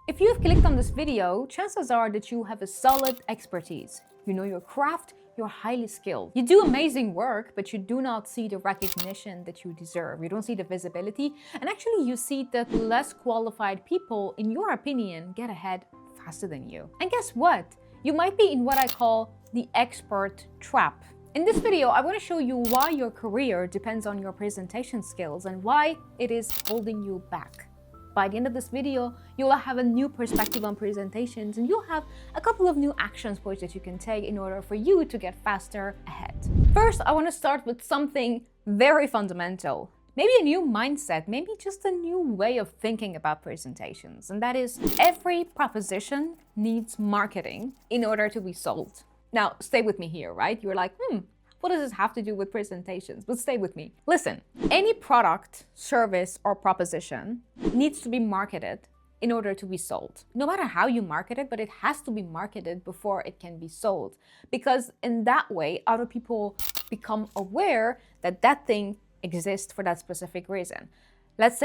If you've clicked on this video, chances are that you have a solid expertise. You know your craft, you're highly skilled. You do amazing work, but you do not see the recognition that you deserve. You don't see the visibility, and actually you see that less qualified people, in your opinion, get ahead faster than you. And guess what? You might be in what I call the expert trap. In this video, I want to show you why your career depends on your presentation skills and why it is holding you back. By the end of this video, you will have a new perspective on presentations and you'll have a couple of new action points that you can take in order for you to get faster ahead. First, I want to start with something very fundamental. Maybe a new mindset, maybe just a new way of thinking about presentations. And that is, every proposition needs marketing in order to be sold. Now, stay with me here, right? You're like, what does this have to do with presentations? But stay with me. Listen, any product, service, or proposition needs to be marketed in order to be sold. No matter how you market it, but it has to be marketed before it can be sold. Because in that way, other people become aware that that thing exists for that specific reason. Let's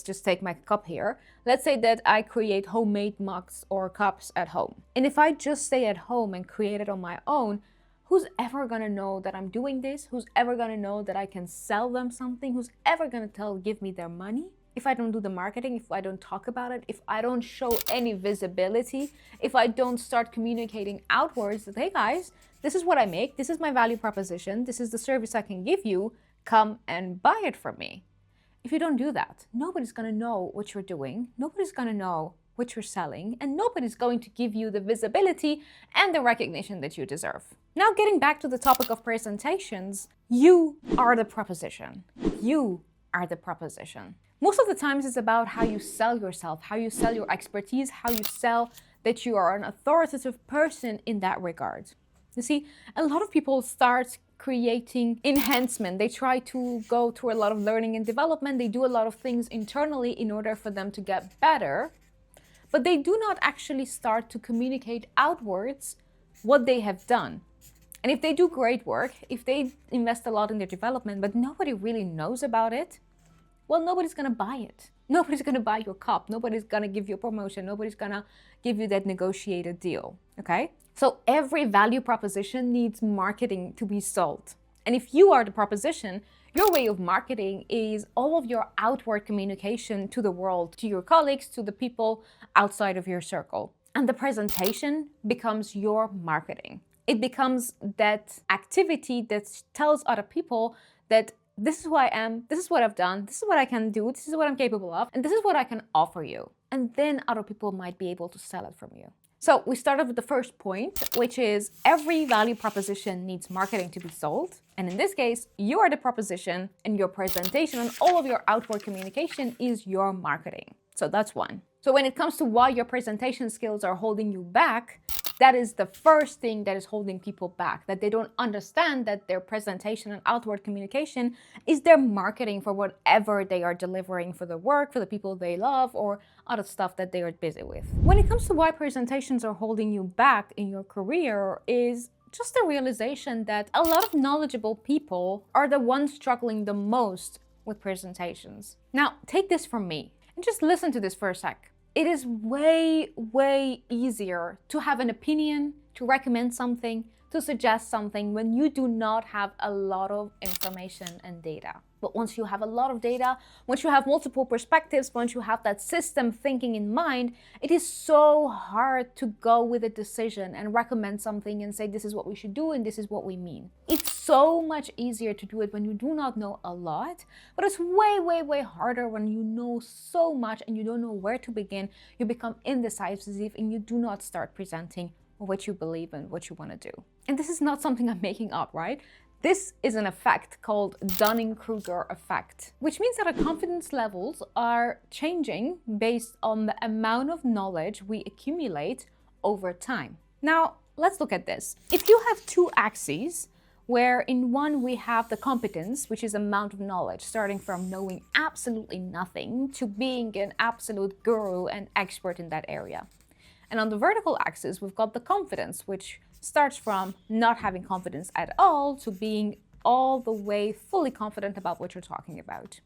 just take my cup here. Let's say that I create homemade mugs or cups at home. And if I just stay at home and create it on my own, who's ever gonna know that I'm doing this? Who's ever gonna know that I can sell them something? Who's ever gonna give me their money? If I don't do the marketing, if I don't talk about it, if I don't show any visibility, if I don't start communicating outwards that, hey guys, this is what I make, this is my value proposition, this is the service I can give you, come and buy it from me. If you don't do that, nobody's gonna know what you're doing, nobody's gonna know what you're selling, and nobody's going to give you the visibility and the recognition that you deserve. Now, getting back to the topic of presentations, you are the proposition. You are the proposition. Most of the times it's about how you sell yourself, how you sell your expertise, how you sell that you are an authoritative person in that regard. You see, a lot of people start creating enhancement. They try to go through a lot of learning and development. They do a lot of things internally in order for them to get better. But they do not actually start to communicate outwards what they have done. And if they do great work, if they invest a lot in their development, but nobody really knows about it, well, nobody's gonna buy it. Nobody's gonna buy your cup. Nobody's gonna give you a promotion. Nobody's gonna give you that negotiated deal, okay? So every value proposition needs marketing to be sold. And if you are the proposition, your way of marketing is all of your outward communication to the world, to your colleagues, to the people outside of your circle. And the presentation becomes your marketing. It becomes that activity that tells other people that this is who I am, this is what I've done, this is what I can do, this is what I'm capable of, and this is what I can offer you. And then other people might be able to sell it from you. So we started with the first point, which is every value proposition needs marketing to be sold. And in this case, you are the proposition and your presentation and all of your outward communication is your marketing. So that's one. So when it comes to why your presentation skills are holding you back, that is the first thing that is holding people back, that they don't understand that their presentation and outward communication is their marketing for whatever they are delivering for the work, for the people they love, or other stuff that they are busy with. When it comes to why presentations are holding you back in your career is just the realization that a lot of knowledgeable people are the ones struggling the most with presentations. Now, take this from me and just listen to this for a sec. It is way, way easier to have an opinion, to recommend something, to suggest something when you do not have a lot of information and data. But once you have a lot of data, once you have multiple perspectives, once you have that system thinking in mind, it is so hard to go with a decision and recommend something and say, this is what we should do and this is what we mean. It's so much easier to do it when you do not know a lot, but it's way, way, way harder when you know so much and you don't know where to begin. You become indecisive and you do not start presenting what you believe and what you want to do. And this is not something I'm making up, right? This is an effect called Dunning-Kruger effect, which means that our confidence levels are changing based on the amount of knowledge we accumulate over time. Now, let's look at this. If you have two axes, where in one we have the competence, which is amount of knowledge, starting from knowing absolutely nothing to being an absolute guru and expert in that area. And on the vertical axis, we've got the confidence, which starts from not having confidence at all to being all the way fully confident about what you're talking about.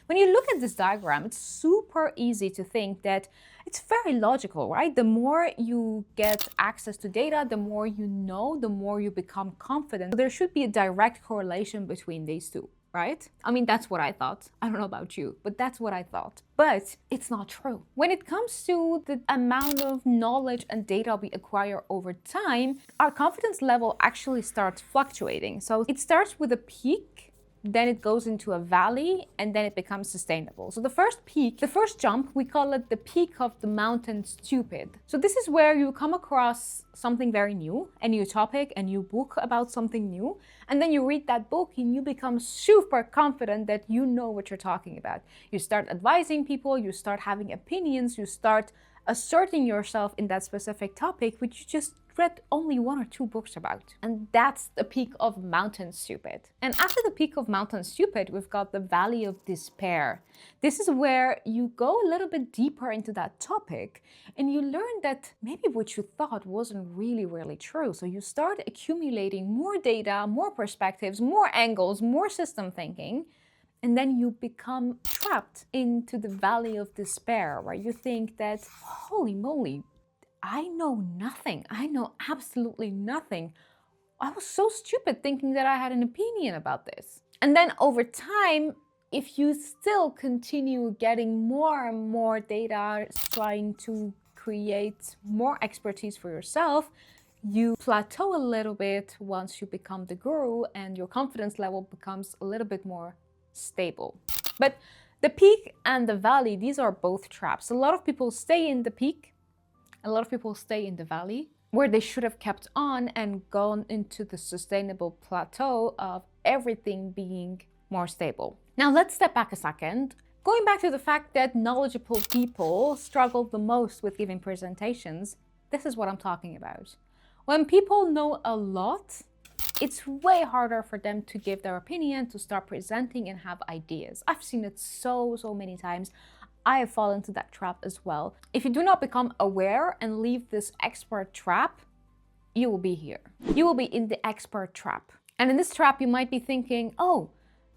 When you look at this diagram, it's super easy to think that it's very logical, right? The more you get access to data, the more you know, the more you become confident. So there should be a direct correlation between these two, right? I mean, that's what I thought. I don't know about you, but that's what I thought. But it's not true. When it comes to the amount of knowledge and data we acquire over time, our confidence level actually starts fluctuating. So it starts with a peak, then it goes into a valley, and then it becomes sustainable. So the first peak, the first jump, we call it the peak of the mountain stupid. So this is where you come across something very new, a new topic, a new book about something new, and then you read that book and you become super confident that you know what you're talking about. You start advising people, you start having opinions, you start asserting yourself in that specific topic, which you just read only 1 or 2 books about. And that's the peak of mountain stupid. And after the peak of mountain stupid, we've got the valley of despair. This is where you go a little bit deeper into that topic and you learn that maybe what you thought wasn't really true. So you start accumulating more data, more perspectives, more angles, more system thinking. And then you become trapped into the valley of despair, where you think that, holy moly, I know nothing. I know absolutely nothing. I was so stupid thinking that I had an opinion about this. And then over time, if you still continue getting more and more data, trying to create more expertise for yourself, you plateau a little bit once you become the guru and your confidence level becomes a little bit more stable. But the peak and the valley, these are both traps. A lot of people stay in the peak, a lot of people stay in the valley, where they should have kept on and gone into the sustainable plateau of everything being more stable. Now let's step back a second. Going back to the fact that knowledgeable people struggle the most with giving presentations, this is what I'm talking about. When people know a lot, it's way harder for them to give their opinion, to start presenting and have ideas. I've seen it so many times. I have fallen into that trap as well. If you do not become aware and leave this expert trap, you will be here. You will be in the expert trap. And in this trap, you might be thinking, oh,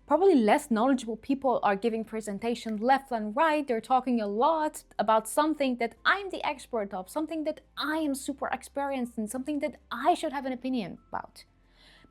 probably less knowledgeable people are giving presentations left and right. They're talking a lot about something that I'm the expert of, something that I am super experienced in, something that I should have an opinion about.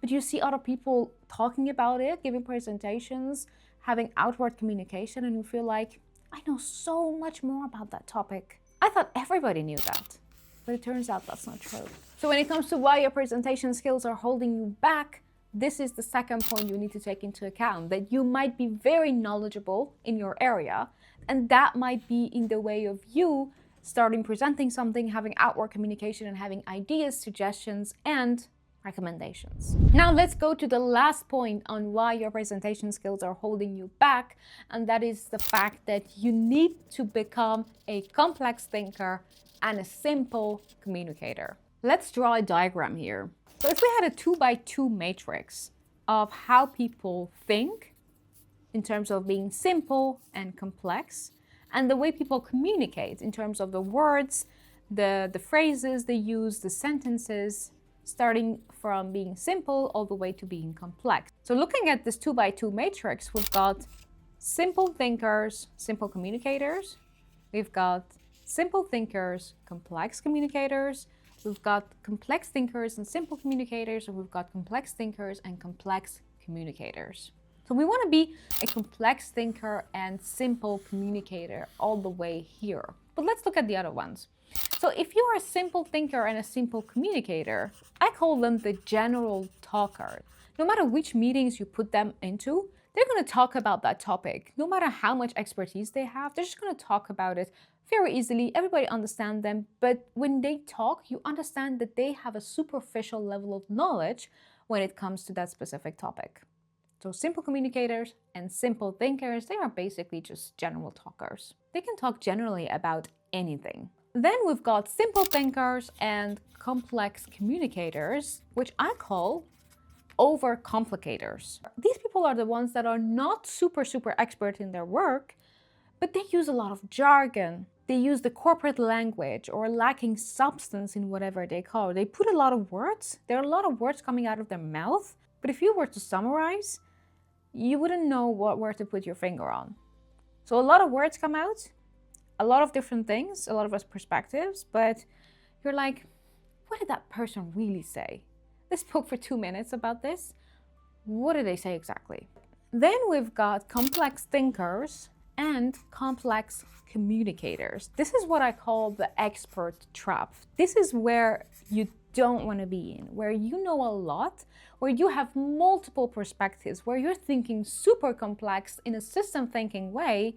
But you see other people talking about it, giving presentations, having outward communication, and you feel like, I know so much more about that topic. I thought everybody knew that, but it turns out that's not true. So when it comes to why your presentation skills are holding you back, this is the second point you need to take into account, that you might be very knowledgeable in your area, and that might be in the way of you starting presenting something, having outward communication, and having ideas, suggestions, and recommendations. Now let's go to the last point on why your presentation skills are holding you back, and that is the fact that you need to become a complex thinker and a simple communicator. Let's draw a diagram here. So if we had a 2x2 matrix of how people think in terms of being simple and complex, and the way people communicate in terms of the words, the phrases they use, the sentences, starting from being simple all the way to being complex. So looking at this 2x2 matrix, we've got simple thinkers, simple communicators. We've got simple thinkers, complex communicators. We've got complex thinkers and simple communicators, and we've got complex thinkers and complex communicators. So we want to be a complex thinker and simple communicator all the way here. But let's look at the other ones. So if you are a simple thinker and a simple communicator, I call them the general talker. No matter which meetings you put them into, they're going to talk about that topic. No matter how much expertise they have, they're just going to talk about it very easily. Everybody understands them. But when they talk, you understand that they have a superficial level of knowledge when it comes to that specific topic. So simple communicators and simple thinkers, they are basically just general talkers. They can talk generally about anything. Then we've got simple thinkers and complex communicators, which I call overcomplicators. These people are the ones that are not super expert in their work, but they use a lot of jargon. They use the corporate language or lacking substance in whatever they call it. They put a lot of words. There are a lot of words coming out of their mouth, but if you were to summarize, you wouldn't know what word to put your finger on. So a lot of words come out, a lot of different things, a lot of perspectives, but you're like, what did that person really say? They spoke for 2 minutes about this. What did they say exactly? Then we've got complex thinkers and complex communicators. This is what I call the expert trap. This is where you don't want to be in, where you know a lot, where you have multiple perspectives, where you're thinking super complex in a system thinking way,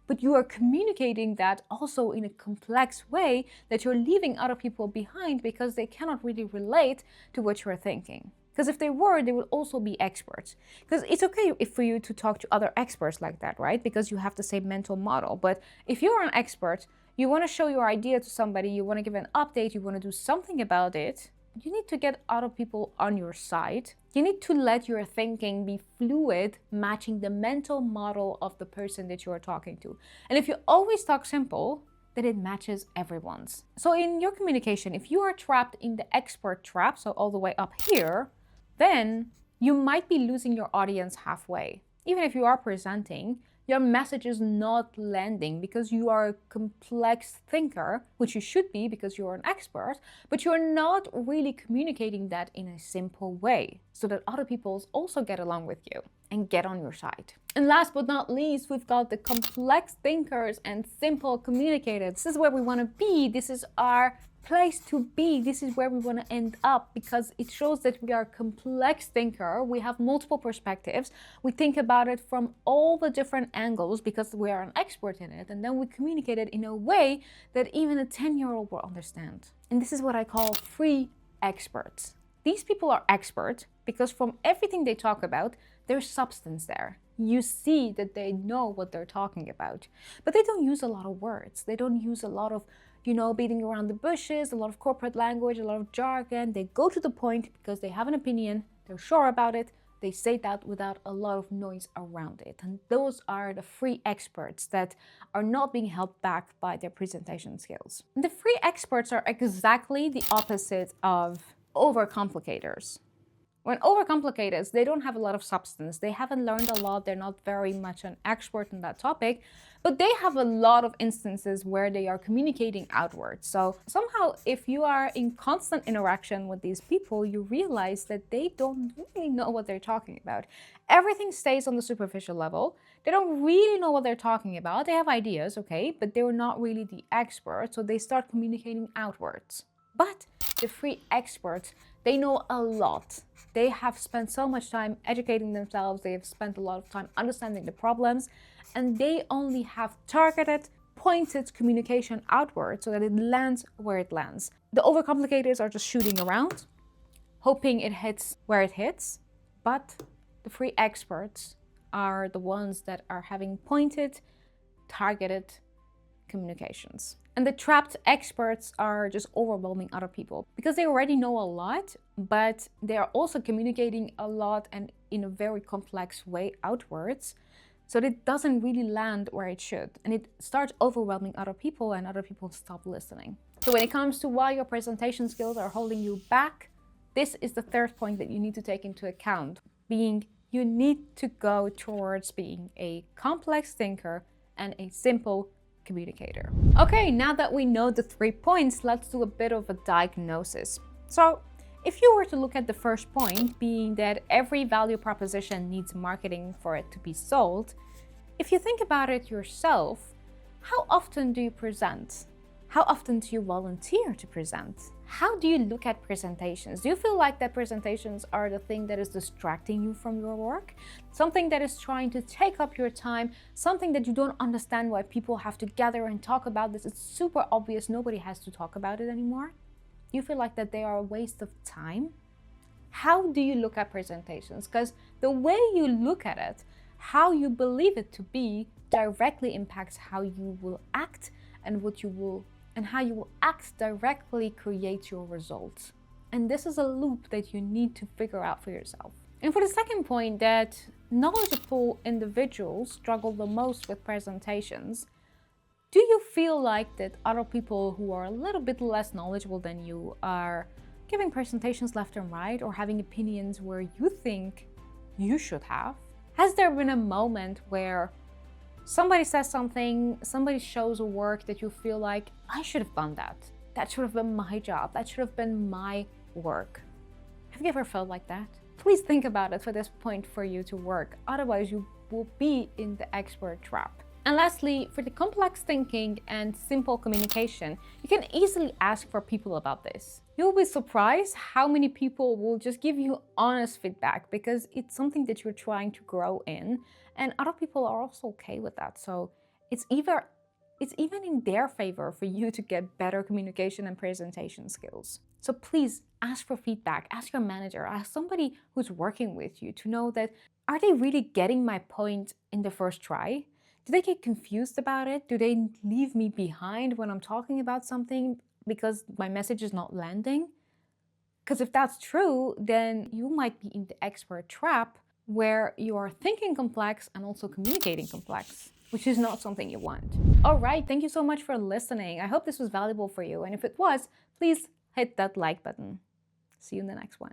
but you are communicating that also in a complex way that you're leaving other people behind because they cannot really relate to what you're thinking. Because if they were, they would also be experts. Because it's okay for you to talk to other experts like that, right? Because you have the same mental model. But if you're an expert, you want to show your idea to somebody, you want to give an update, you want to do something about it, you need to get other people on your side. You need to let your thinking be fluid, matching the mental model of the person that you are talking to. And if you always talk simple, then it matches everyone's. So in your communication, if you are trapped in the expert trap, so all the way up here, then you might be losing your audience halfway. Even if you are presenting, your message is not landing because you are a complex thinker, which you should be because you're an expert, but you're not really communicating that in a simple way so that other people also get along with you and get on your side. And last but not least, we've got the complex thinkers and simple communicators. This is where we want to be. This is our place to be. This is where we want to end up because it shows that we are a complex thinker. We have multiple perspectives. We think about it from all the different angles because we are an expert in it. And then we communicate it in a way that even a 10-year-old will understand. And this is what I call free experts. These people are expert because from everything they talk about, there's substance there. You see that they know what they're talking about, but they don't use a lot of words. They don't use a lot of, beating around the bushes, a lot of corporate language, a lot of jargon. They go to the point because they have an opinion, they're sure about it, they say that without a lot of noise around it. And those are the free experts that are not being held back by their presentation skills. And the free experts are exactly the opposite of overcomplicators. When overcomplicators, they don't have a lot of substance. They haven't learned a lot. They're not very much an expert in that topic, but they have a lot of instances where they are communicating outwards. So somehow, if you are in constant interaction with these people, you realize that they don't really know what they're talking about. Everything stays on the superficial level. They don't really know what they're talking about. They have ideas, okay, but they're not really the experts, so they start communicating outwards. But the free experts, they know a lot. They have spent so much time educating themselves. They have spent a lot of time understanding the problems, and they only have targeted, pointed communication outward so that it lands where it lands. The overcomplicators are just shooting around, hoping it hits where it hits, but the free experts are the ones that are having pointed, targeted communications. And the trapped experts are just overwhelming other people because they already know a lot, but they are also communicating a lot and in a very complex way outwards. So it doesn't really land where it should. And it starts overwhelming other people and other people stop listening. So when it comes to why your presentation skills are holding you back, this is the third point that you need to take into account, being you need to go towards being a complex thinker and a simple communicator. Okay, now that we know the 3 points, let's do a bit of a diagnosis. So if you were to look at the first point, being that every value proposition needs marketing for it to be sold, if you think about it yourself, how often do you present? How often do you volunteer to present? How do you look at presentations? Do you feel like that presentations are the thing that is distracting you from your work? Something that is trying to take up your time, something that you don't understand why people have to gather and talk about this. It's super obvious, nobody has to talk about it anymore. You feel like that they are a waste of time? How do you look at presentations? Because the way you look at it, how you believe it to be, directly impacts how you will act and how you will act directly creates your results. And this is a loop that you need to figure out for yourself. And for the second point, that knowledgeable individuals struggle the most with presentations, do you feel like that other people who are a little bit less knowledgeable than you are giving presentations left and right or having opinions where you think you should have? Has there been a moment where Somebody says something, somebody shows a work that you feel like, I should have done that. That should have been my job. That should have been my work. Have you ever felt like that? Please think about it for this point for you to work. Otherwise, you will be in the expert trap. And lastly, for the complex thinking and simple communication, you can easily ask for people about this. You'll be surprised how many people will just give you honest feedback because it's something that you're trying to grow in, and other people are also okay with that. So it's even in their favor for you to get better communication and presentation skills. So please ask for feedback, ask your manager, ask somebody who's working with you to know that, are they really getting my point in the first try? Do they get confused about it? Do they leave me behind when I'm talking about something because my message is not landing? Because if that's true, then you might be in the expert trap where you are thinking complex and also communicating complex, which is not something you want. All right, thank you so much for listening. I hope this was valuable for you. And if it was, please hit that like button. See you in the next one.